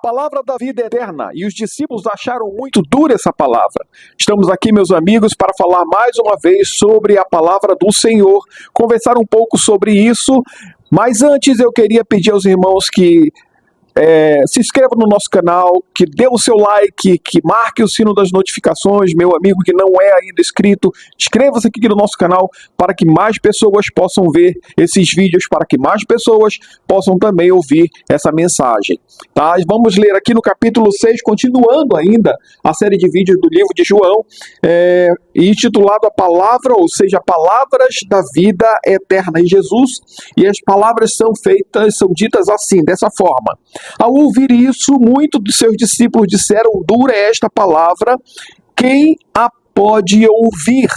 Palavra da vida eterna, e os discípulos acharam muito dura essa palavra. Estamos aqui, meus amigos, para falar mais uma vez sobre a palavra do Senhor, conversar um pouco sobre isso, mas antes eu queria pedir aos irmãos que se inscreva no nosso canal, que dê o seu like, que marque o sino das notificações. Meu amigo que não é ainda inscrito, inscreva-se aqui no nosso canal para que mais pessoas possam ver esses vídeos, para que mais pessoas possam também ouvir essa mensagem. Tá? Vamos ler aqui no capítulo 6, continuando ainda a série de vídeos do livro de João, intitulado A Palavra, ou seja, Palavras da Vida Eterna em Jesus, e as palavras são ditas assim, dessa forma. Ao ouvir isso, muitos dos seus discípulos disseram: dura é esta palavra, quem a pode ouvir?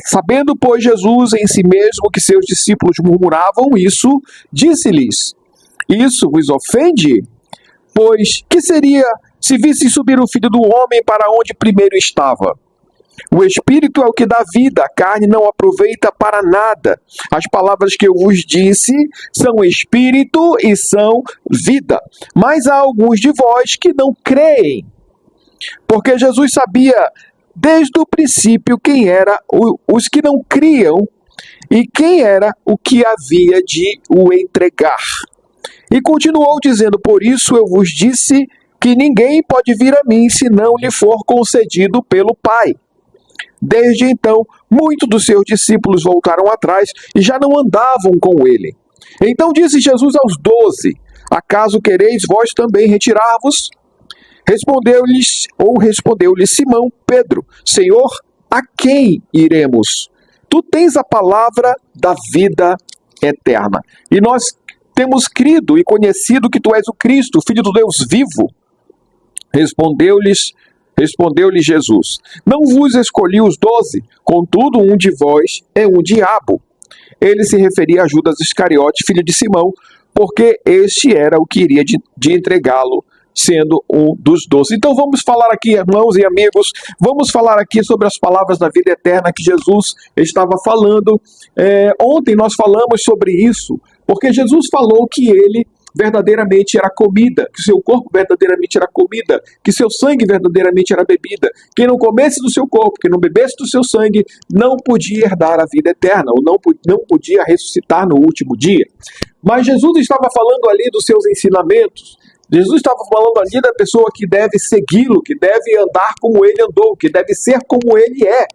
Sabendo, pois, Jesus em si mesmo que seus discípulos murmuravam isso, disse-lhes: isso vos ofende? Pois que seria se vissem subir o Filho do Homem para onde primeiro estava? O Espírito é o que dá vida, a carne não aproveita para nada. As palavras que eu vos disse são Espírito e são vida. Mas há alguns de vós que não creem. Porque Jesus sabia desde o princípio quem eram os que não criam e quem era o que havia de o entregar. E continuou dizendo: por isso eu vos disse que ninguém pode vir a mim se não lhe for concedido pelo Pai. Desde então, muitos dos seus discípulos voltaram atrás e já não andavam com ele. Então disse Jesus aos 12: acaso quereis vós também retirar-vos? Respondeu-lhe Simão Pedro: Senhor, a quem iremos? Tu tens a palavra da vida eterna. E nós temos crido e conhecido que tu és o Cristo, o Filho do Deus vivo. Respondeu-lhe Jesus: não vos escolhi os 12, contudo um de vós é um diabo. Ele se referia a Judas Iscariote, filho de Simão, porque este era o que iria de entregá-lo, sendo um dos 12. Então vamos falar aqui, irmãos e amigos, vamos falar aqui sobre as palavras da vida eterna que Jesus estava falando. Ontem nós falamos sobre isso, porque Jesus falou que ele verdadeiramente era comida, que seu corpo verdadeiramente era comida, que seu sangue verdadeiramente era bebida. Quem não comesse do seu corpo, quem não bebesse do seu sangue, não podia herdar a vida eterna, ou não podia ressuscitar no último dia. Mas Jesus estava falando ali dos seus ensinamentos. Jesus estava falando ali da pessoa que deve segui-lo, que deve andar como ele andou, que deve ser como ele é.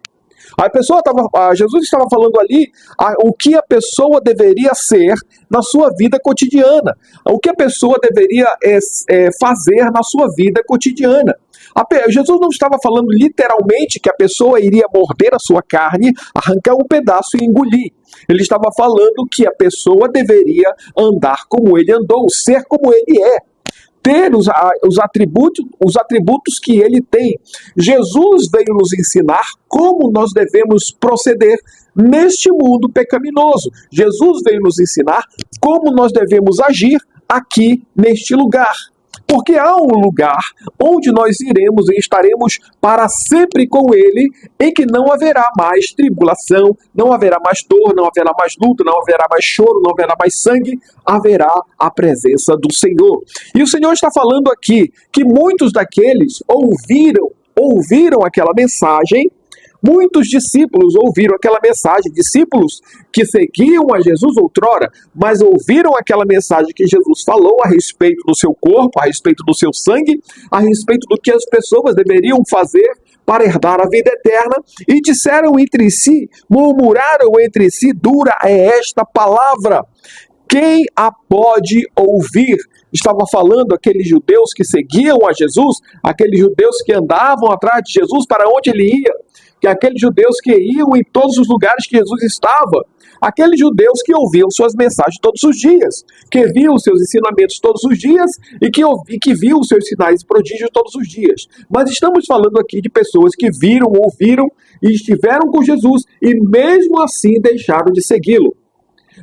Jesus estava falando ali o que a pessoa deveria ser na sua vida cotidiana, o que a pessoa deveria fazer na sua vida cotidiana. Jesus não estava falando literalmente que a pessoa iria morder a sua carne, arrancar um pedaço e engolir. Ele estava falando que a pessoa deveria andar como ele andou, ser como ele é. Ter os atributos que ele tem. Jesus veio nos ensinar como nós devemos proceder neste mundo pecaminoso. Jesus veio nos ensinar como nós devemos agir aqui neste lugar. Porque há um lugar onde nós iremos e estaremos para sempre com ele, em que não haverá mais tribulação, não haverá mais dor, não haverá mais luta, não haverá mais choro, não haverá mais sangue, haverá a presença do Senhor. E o Senhor está falando aqui que muitos daqueles ouviram aquela mensagem. Muitos discípulos ouviram aquela mensagem, discípulos que seguiam a Jesus outrora, mas ouviram aquela mensagem que Jesus falou a respeito do seu corpo, a respeito do seu sangue, a respeito do que as pessoas deveriam fazer para herdar a vida eterna, e disseram entre si, murmuraram entre si: dura é esta palavra, quem a pode ouvir? Estava falando aqueles judeus que seguiam a Jesus, aqueles judeus que andavam atrás de Jesus para onde ele ia, que aqueles judeus que iam em todos os lugares que Jesus estava, aqueles judeus que ouviam suas mensagens todos os dias, que viam seus ensinamentos todos os dias e que viam seus sinais e prodígios todos os dias. Mas estamos falando aqui de pessoas que viram, ouviram e estiveram com Jesus e mesmo assim deixaram de segui-lo.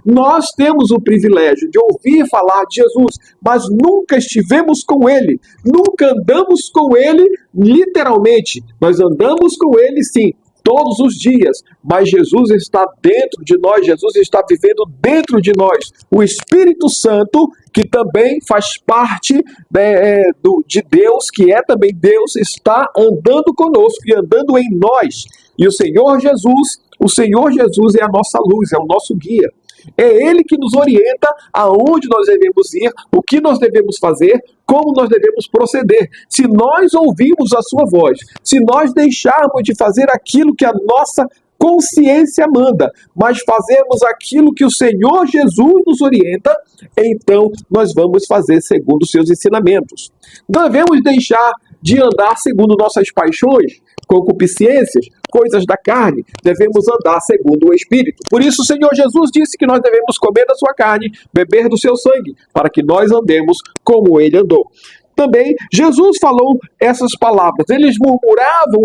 Nós temos o privilégio de ouvir falar de Jesus, mas nunca estivemos com ele, nunca andamos com ele literalmente. Nós andamos com ele, sim, todos os dias, mas Jesus está dentro de nós, Jesus está vivendo dentro de nós. O Espírito Santo, que também faz parte, né, de Deus, que é também Deus, está andando conosco e andando em nós. E o Senhor Jesus é a nossa luz, é o nosso guia. É Ele que nos orienta aonde nós devemos ir, o que nós devemos fazer, como nós devemos proceder. Se nós ouvirmos a sua voz, se nós deixarmos de fazer aquilo que a nossa consciência manda, mas fazermos aquilo que o Senhor Jesus nos orienta, então nós vamos fazer segundo os seus ensinamentos. Devemos deixar de andar segundo nossas paixões, concupiscências, coisas da carne. Devemos andar segundo o Espírito. Por isso o Senhor Jesus disse que nós devemos comer da sua carne, beber do seu sangue, para que nós andemos como ele andou. Também Jesus falou essas palavras. Eles murmuravam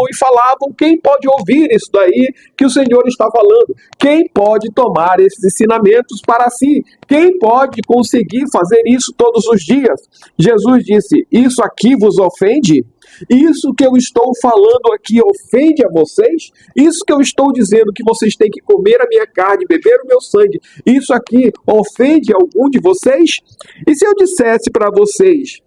e falavam. Quem pode ouvir isso daí que o Senhor está falando? Quem pode tomar esses ensinamentos para si? Quem pode conseguir fazer isso todos os dias? Jesus disse: isso aqui vos ofende? Isso que eu estou falando aqui ofende a vocês? Isso que eu estou dizendo que vocês têm que comer a minha carne, beber o meu sangue, isso aqui ofende algum de vocês? E se eu dissesse para vocês,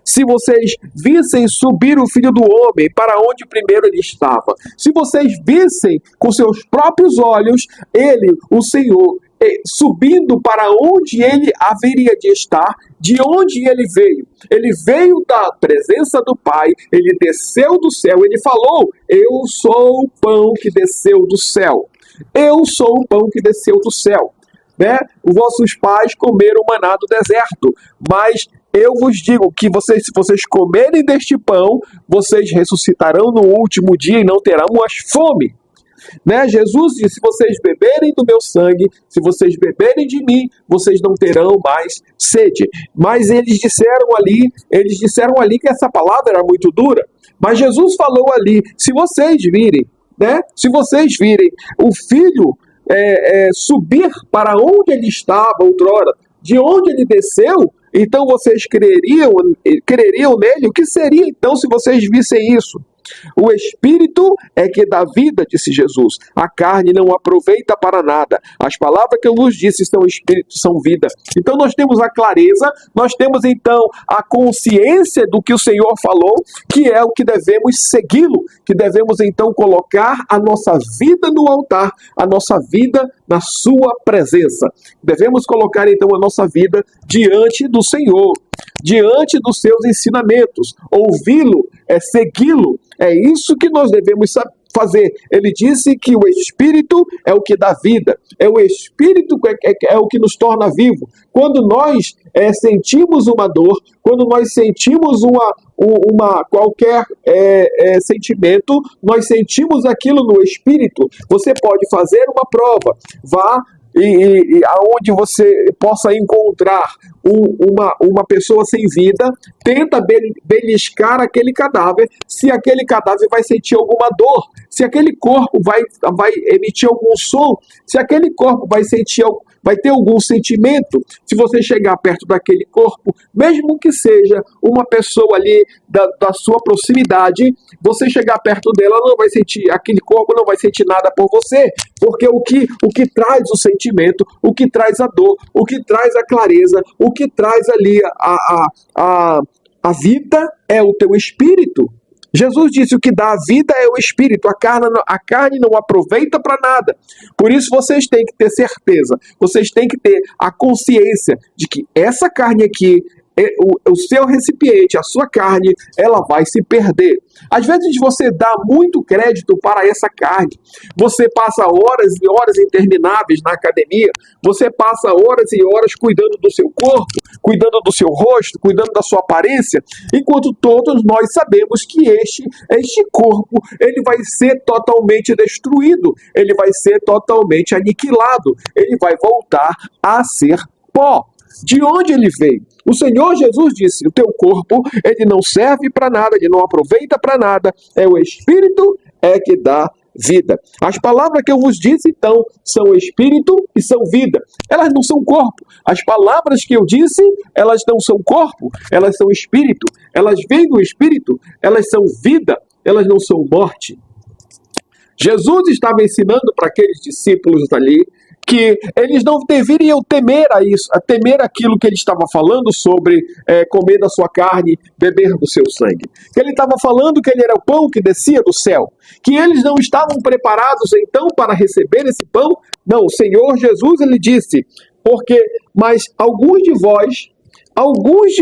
se vocês vissem subir o Filho do Homem para onde primeiro ele estava, se vocês vissem com seus próprios olhos ele, o Senhor, subindo para onde ele haveria de estar, de onde ele veio. Ele veio da presença do Pai, ele desceu do céu, ele falou: eu sou o pão que desceu do céu. Eu sou o pão que desceu do céu. Né? Os vossos pais comeram maná do deserto, mas eu vos digo que se vocês comerem deste pão, vocês ressuscitarão no último dia e não terão mais fome. Né? Jesus disse: se vocês beberem do meu sangue, se vocês beberem de mim, vocês não terão mais sede. Mas eles disseram ali que essa palavra era muito dura. Mas Jesus falou ali: se vocês virem, né? Se vocês virem o Filho subir para onde ele estava outrora, de onde ele desceu, então vocês creriam nele. O que seria então se vocês vissem isso? O Espírito é que dá vida, disse Jesus. A carne não aproveita para nada. As palavras que eu vos disse são Espírito, são vida. Então nós temos a clareza, nós temos então a consciência do que o Senhor falou, que é o que devemos segui-lo, que devemos então colocar a nossa vida no altar, a nossa vida na sua presença. Devemos colocar então a nossa vida diante do Senhor, diante dos seus ensinamentos, ouvi-lo, segui-lo. É isso que nós devemos fazer. Ele disse que o Espírito é o que dá vida, é o Espírito é o que nos torna vivo. Quando nós sentimos uma dor, quando nós sentimos qualquer sentimento, nós sentimos aquilo no Espírito. Você pode fazer uma prova, vá e aonde você possa encontrar uma pessoa sem vida, tenta beliscar aquele cadáver, se aquele cadáver vai sentir alguma dor, se aquele corpo vai emitir algum som, se aquele corpo vai ter algum sentimento. Se você chegar perto daquele corpo, mesmo que seja uma pessoa ali da sua proximidade, você chegar perto dela, não vai sentir, aquele corpo não vai sentir nada por você, porque o que traz o sentimento, o que traz a dor, o que traz a clareza, o que traz ali a vida é o teu espírito. Jesus disse: o que dá a vida é o Espírito, a carne não aproveita para nada. Por isso vocês têm que ter certeza, vocês têm que ter a consciência de que essa carne aqui, o seu recipiente, a sua carne, ela vai se perder. Às vezes você dá muito crédito para essa carne. Você passa horas e horas intermináveis na academia, você passa horas e horas cuidando do seu corpo, cuidando do seu rosto, cuidando da sua aparência, enquanto todos nós sabemos que este corpo, ele vai ser totalmente destruído, ele vai ser totalmente aniquilado, ele vai voltar a ser pó. De onde ele veio? O Senhor Jesus disse: o teu corpo, ele não serve para nada, ele não aproveita para nada, é o Espírito que dá vida. As palavras que eu vos disse, então, são Espírito e são vida. Elas não são corpo. As palavras que eu disse, elas não são corpo, elas são Espírito. Elas vêm do Espírito, elas são vida, elas não são morte. Jesus estava ensinando para aqueles discípulos ali que eles não deveriam temer a isso, a temer aquilo que ele estava falando sobre comer da sua carne, beber do seu sangue. Que ele estava falando que ele era o pão que descia do céu, que eles não estavam preparados então para receber esse pão. Não, o Senhor Jesus, ele disse, mas alguns de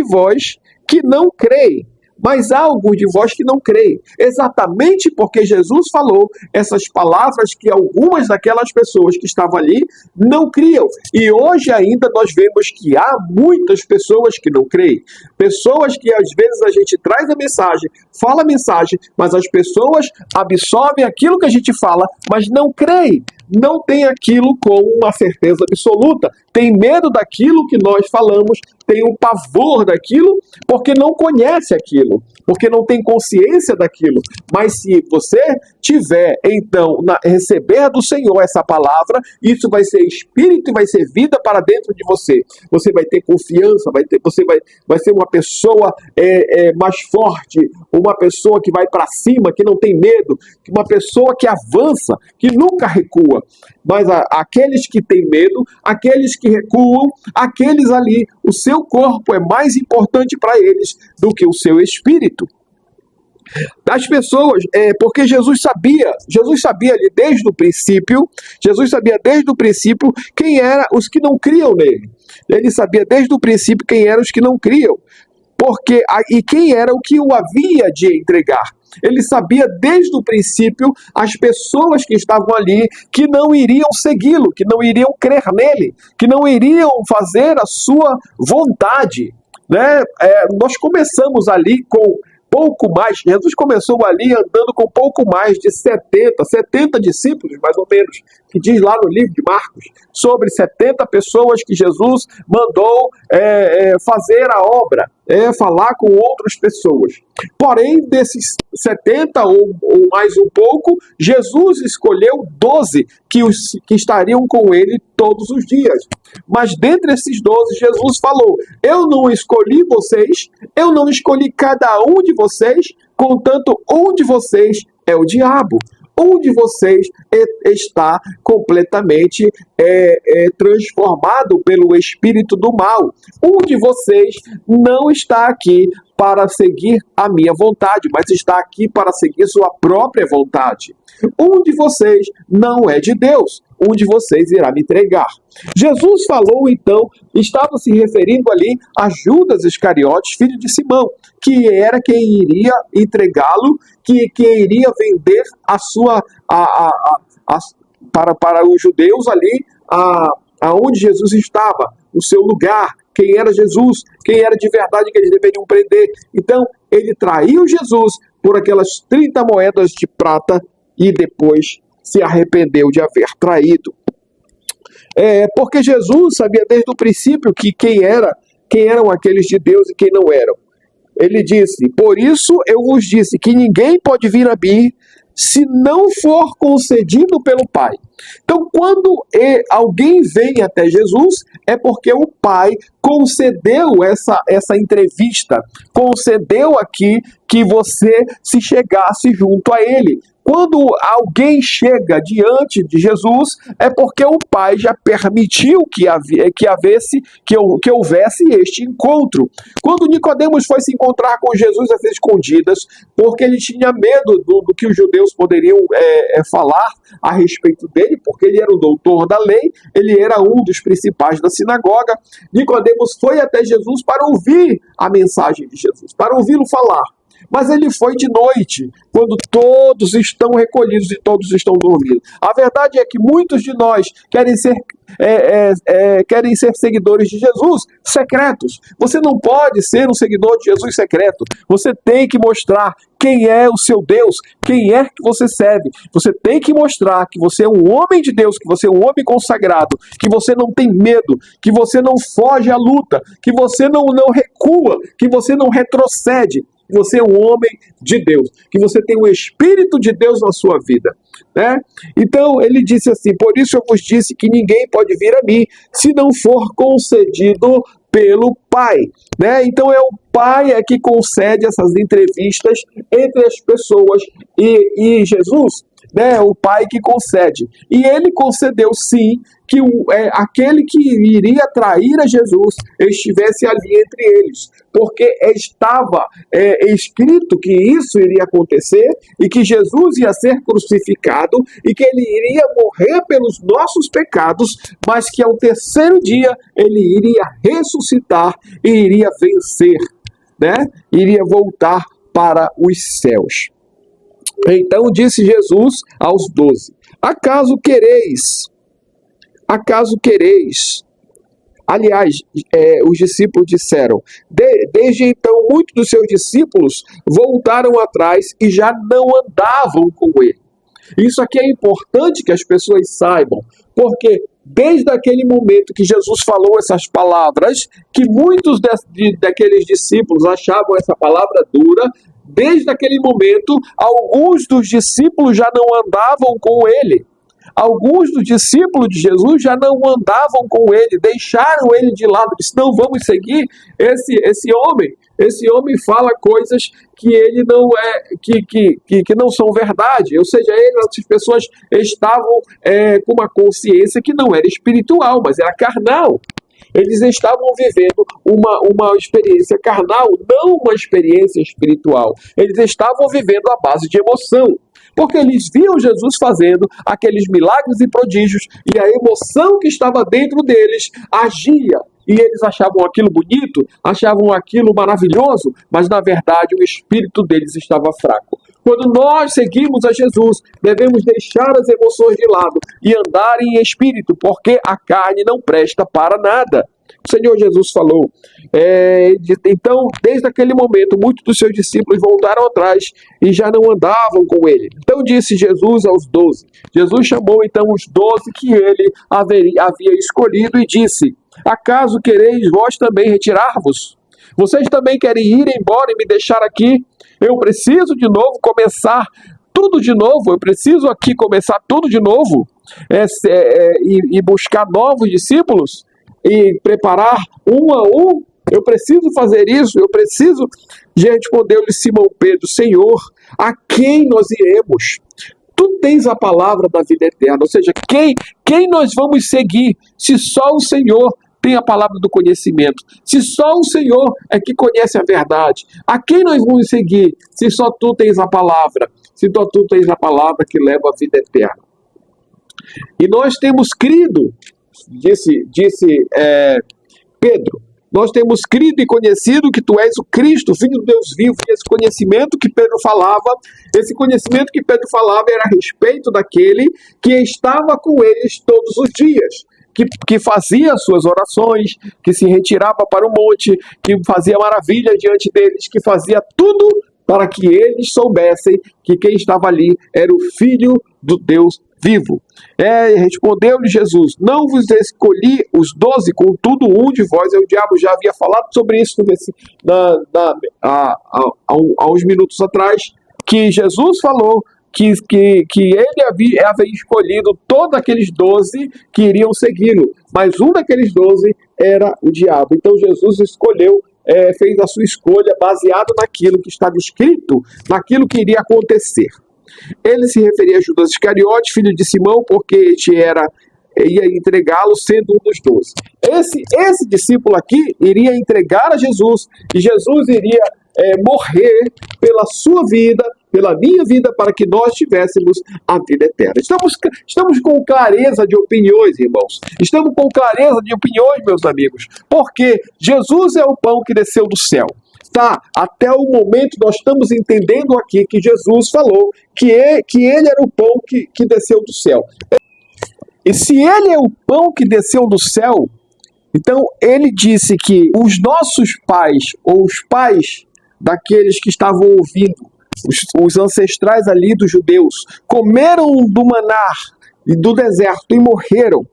vós que não creem. Mas há alguns de vós que não creem, exatamente porque Jesus falou essas palavras que algumas daquelas pessoas que estavam ali não criam. E hoje ainda nós vemos que há muitas pessoas que não creem. Pessoas que às vezes a gente traz a mensagem, fala a mensagem, mas as pessoas absorvem aquilo que a gente fala, mas não creem. Não tem aquilo com uma certeza absoluta. Tem medo daquilo que nós falamos, tem um pavor daquilo, porque não conhece aquilo, porque não tem consciência daquilo. Mas se você tiver, então, receber do Senhor essa palavra, isso vai ser espírito e vai ser vida para dentro de você. Você vai ter confiança, você vai ser uma pessoa mais forte, uma pessoa que vai para cima, que não tem medo, uma pessoa que avança, que nunca recua. Mas aqueles que têm medo, aqueles que recuam, aqueles ali, o seu corpo é mais importante para eles do que o seu espírito. As pessoas, porque Jesus sabia ali desde o princípio, quem eram os que não criam nele. Ele sabia desde o princípio quem eram os que não criam. E quem era o que o havia de entregar. Ele sabia desde o princípio as pessoas que estavam ali que não iriam segui-lo, que não iriam crer nele, que não iriam fazer a sua vontade. Né? Nós começamos ali com pouco mais, Jesus começou ali andando com pouco mais de 70 discípulos, mais ou menos, que diz lá no livro de Marcos, sobre 70 pessoas que Jesus mandou fazer a obra, falar com outras pessoas. Porém, desses 70 ou mais um pouco, Jesus escolheu 12 que estariam com ele todos os dias. Mas dentre esses 12, Jesus falou, eu não escolhi vocês, eu não escolhi cada um de vocês, contanto um de vocês é o diabo. Um de vocês está completamente transformado pelo espírito do mal. Um de vocês não está aqui para seguir a minha vontade, mas está aqui para seguir sua própria vontade. Um de vocês não é de Deus. Um de vocês irá me entregar. Jesus falou, então, estava se referindo ali a Judas Iscariotes, filho de Simão, que era quem iria entregá-lo, que iria vender para os judeus ali, aonde Jesus estava, o seu lugar, quem era Jesus, quem era de verdade que eles deveriam prender. Então, ele traiu Jesus por aquelas 30 moedas de prata e depois se arrependeu de haver traído. Porque Jesus sabia desde o princípio quem eram aqueles de Deus e quem não eram. Ele disse, por isso eu vos disse que ninguém pode vir a mim se não for concedido pelo Pai. Então, quando alguém vem até Jesus, é porque o Pai concedeu essa entrevista, concedeu aqui que você se chegasse junto a Ele. Quando alguém chega diante de Jesus, é porque o Pai já permitiu que houvesse este encontro. Quando Nicodemos foi se encontrar com Jesus às escondidas, porque ele tinha medo do que os judeus poderiam falar a respeito dele, porque ele era o doutor da lei, ele era um dos principais da sinagoga, Nicodemos foi até Jesus para ouvir a mensagem de Jesus, para ouvi-lo falar. Mas ele foi de noite, quando todos estão recolhidos e todos estão dormindo. A verdade é que muitos de nós querem ser seguidores de Jesus secretos. Você não pode ser um seguidor de Jesus secreto. Você tem que mostrar quem é o seu Deus, quem é que você serve. Você tem que mostrar que você é um homem de Deus, que você é um homem consagrado, que você não tem medo, que você não foge à luta, que você não recua, que você não retrocede. Que você é um homem de Deus, que você tem o Espírito de Deus na sua vida, né? Então ele disse assim, por isso eu vos disse que ninguém pode vir a mim se não for concedido pelo Pai, né? Então é o Pai que concede essas entrevistas entre as pessoas e Jesus. né, o Pai que concede. E ele concedeu sim que aquele que iria trair a Jesus estivesse ali entre eles, porque estava escrito que isso iria acontecer e que Jesus ia ser crucificado e que ele iria morrer pelos nossos pecados, mas que ao terceiro dia ele iria ressuscitar e iria vencer, né? Iria voltar para os céus. Então disse Jesus aos 12: Acaso quereis? Aliás, os discípulos disseram. Desde então, muitos dos seus discípulos voltaram atrás e já não andavam com ele. Isso aqui é importante que as pessoas saibam, porque desde aquele momento que Jesus falou essas palavras, que muitos daqueles discípulos achavam essa palavra dura, desde aquele momento, alguns dos discípulos já não andavam com ele. Alguns dos discípulos de Jesus já não andavam com ele, deixaram ele de lado, disse, não vamos seguir esse homem. Esse homem fala coisas que ele não que não são verdade. Ou seja, essas pessoas estavam com uma consciência que não era espiritual, mas era carnal. Eles estavam vivendo uma experiência carnal, não uma experiência espiritual. Eles estavam vivendo à base de emoção, porque eles viam Jesus fazendo aqueles milagres e prodígios, e a emoção que estava dentro deles agia, e eles achavam aquilo bonito, achavam aquilo maravilhoso, mas na verdade o espírito deles estava fraco. Quando nós seguimos a Jesus, devemos deixar as emoções de lado e andar em espírito, porque a carne não presta para nada. O Senhor Jesus falou. Então, desde aquele momento, muitos dos seus discípulos voltaram atrás e já não andavam com ele. Então disse Jesus aos 12. Jesus chamou então os 12 que ele havia escolhido e disse: Acaso quereis vós também retirar-vos? Vocês também querem ir embora e me deixar aqui? Eu preciso de novo começar tudo de novo. Eu preciso aqui começar tudo de novo e buscar novos discípulos e preparar um a um. Eu preciso fazer isso. Eu preciso. Respondeu-lhe Simão Pedro: Senhor, a quem nós iremos? Tu tens a palavra da vida eterna. Ou seja, quem nós vamos seguir se só o Senhor tem a palavra do conhecimento? Se só o Senhor é que conhece a verdade, a quem nós vamos seguir se só tu tens a palavra? Se só tu tens a palavra que leva à vida eterna. E nós temos crido, disse Pedro, nós temos crido e conhecido que tu és o Cristo, Filho do Deus vivo. E esse conhecimento que Pedro falava era a respeito daquele que estava com eles todos os dias, que fazia suas orações, que se retirava para o monte, que fazia maravilha diante deles, que fazia tudo para que eles soubessem que quem estava ali era o Filho do Deus vivo. Respondeu-lhe Jesus: Não vos escolhi os 12, contudo um de vós. O diabo já havia falado sobre isso há uns minutos atrás, que Jesus falou que ele havia escolhido todos aqueles 12 que iriam segui-lo, mas um daqueles 12 era o diabo. Então Jesus escolheu, fez a sua escolha baseado naquilo que estava escrito, naquilo que iria acontecer. Ele se referia a Judas Iscariote, filho de Simão, porque este ia entregá-lo sendo um dos 12. Esse discípulo aqui iria entregar a Jesus, e Jesus iria morrer pela sua vida, pela minha vida, para que nós tivéssemos a vida eterna. Estamos com clareza de opiniões, irmãos. Estamos com clareza de opiniões, meus amigos, porque Jesus é o pão que desceu do céu. Até o momento nós estamos entendendo aqui que Jesus falou que ele era o pão que desceu do céu. E se ele é o pão que desceu do céu, então ele disse que os nossos pais, ou os pais daqueles que estavam ouvindo, os ancestrais ali dos judeus, comeram do maná do deserto e morreram.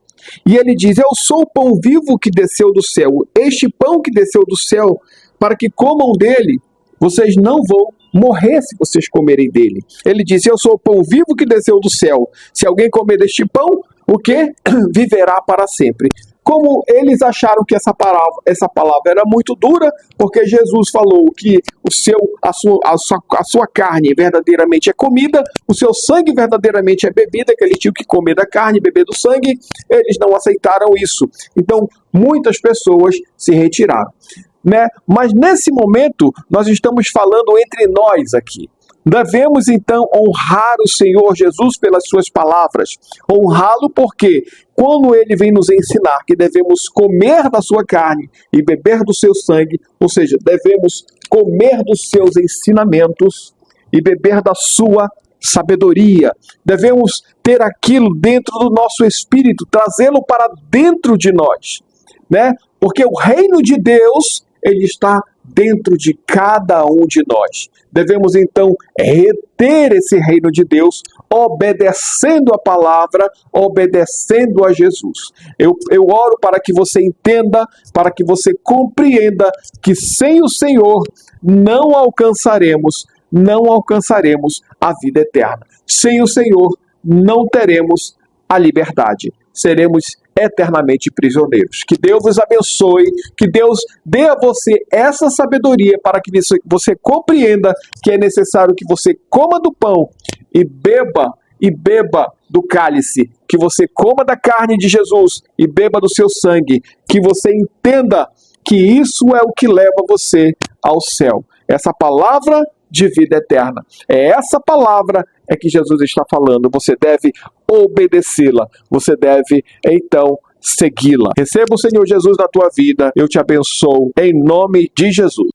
E ele diz: eu sou o pão vivo que desceu do céu. Este pão que desceu do céu, para que comam dele, vocês não vão morrer se vocês comerem dele. Ele disse: eu sou o pão vivo que desceu do céu. Se alguém comer deste pão, o quê? Viverá para sempre. como eles acharam que essa palavra era muito dura, porque Jesus falou que a sua carne verdadeiramente é comida, o seu sangue verdadeiramente é bebida, que eles tinham que comer da carne e beber do sangue, eles não aceitaram isso. Então, muitas pessoas se retiraram, né? Mas nesse momento, nós estamos falando entre nós aqui. Devemos então honrar o Senhor Jesus pelas suas palavras. Honrá-lo porque quando ele vem nos ensinar que devemos comer da sua carne e beber do seu sangue, ou seja, devemos comer dos seus ensinamentos e beber da sua sabedoria. Devemos ter aquilo dentro do nosso espírito, trazê-lo para dentro de nós, né? Porque o reino de Deus, ele está dentro de cada um de nós. Devemos então reter esse reino de Deus, obedecendo a palavra, obedecendo a Jesus. Eu oro para que você entenda, para que você compreenda que sem o Senhor não alcançaremos a vida eterna. Sem o Senhor não teremos a liberdade. Seremos eternamente prisioneiros. Que Deus vos abençoe, que Deus dê a você essa sabedoria para que você compreenda que é necessário que você coma do pão e beba do cálice, que você coma da carne de Jesus e beba do seu sangue, que você entenda que isso é o que leva você ao céu. Essa palavra de vida eterna. É essa palavra que Jesus está falando. Você deve obedecê-la. Você deve, então, segui-la. Receba o Senhor Jesus na tua vida. Eu te abençoo em nome de Jesus.